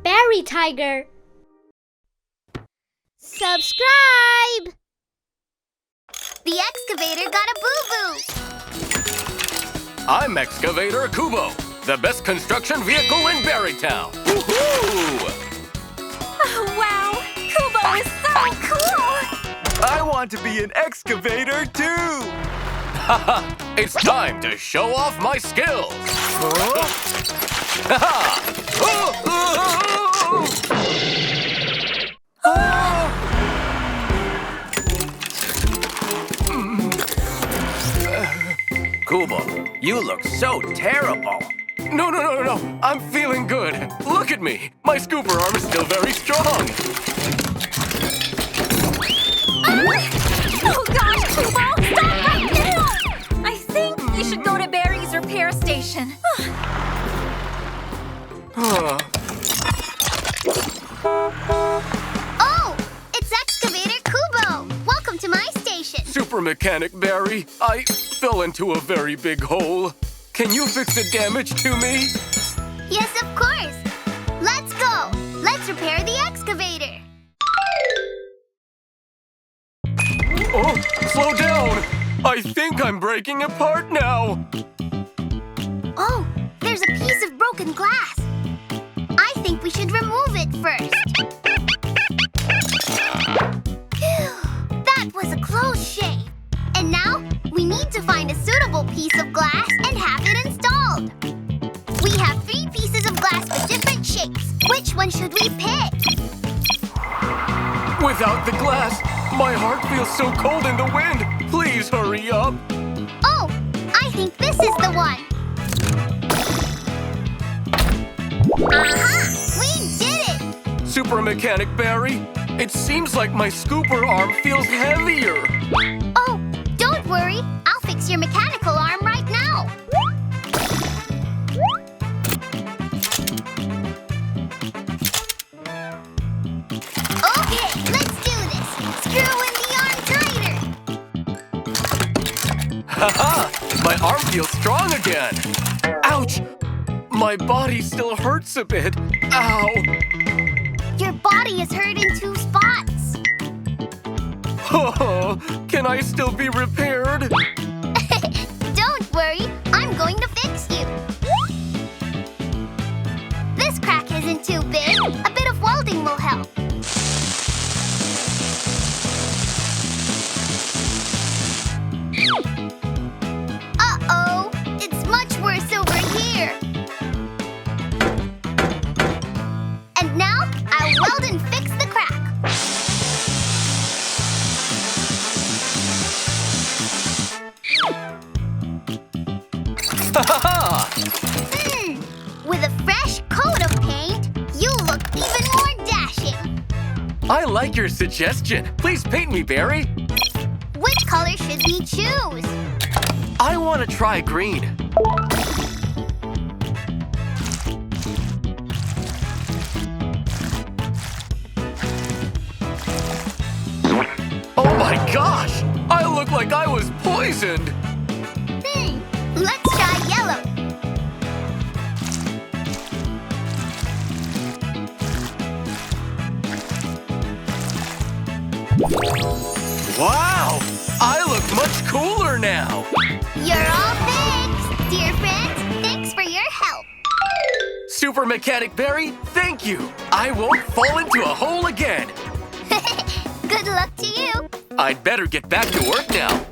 BarryTiger. Subscribe! The excavator got a boo-boo! I'm Excavator Kubo, the best construction vehicle in Berrytown. Woohoo! Oh, wow! Kubo is so cool! I want to be an excavator too! Haha! It's time to show off my skills! Kubo, you look so terrible. No. I'm feeling good. Look at me. My scooper arm is still very strong. Oh gosh, Kubo! Stop right now! I think we should go to Barry's repair station. Oh! It's Excavator Kubo! Welcome to my station! Super Mechanic Barry, I fell into a very big hole. Can you fix the damage to me? Yes, of course! Let's go! Let's repair the excavator! Oh, slow down! I think I'm breaking apart now. Oh, there's a piece of broken glass. I think we should remove it first. Phew, that was a close shave. And now, we need to find a suitable piece of glass and have it installed. We have 3 pieces of glass with different shapes. Which one should we pick? Without the glass, my heart feels so cold in the wind. Please hurry up. Oh, I think this is the one. Aha! We did it! Super Mechanic Barry, it seems like my scooper arm feels heavier. Oh, don't worry. I'll fix your mechanical arm right now. Okay, let's do this. Screw in the arm tighter. Haha! My arm feels strong again. Ouch! My body still hurts a bit. Ow! Your body is hurt in 2 spots. Oh, can I still be repaired? Don't worry. I'm going to fix you. This crack isn't too big. A bit of welding will help. Uh-oh. It's much worse over here. And now, I'll weld and fix the crack. Ha-ha-ha! With a fresh coat of paint, you look even more dashing. I like your suggestion. Please paint me, Barry. Which color should we choose? I want to try green. Oh my gosh! I look like I was poisoned! Let's try yellow. Wow! I look much cooler now! You're all fixed. Dear friends, thanks for your help. Super Mechanic Barry, thank you! I won't fall into a hole again! Good luck to you. I'd better get back to work now.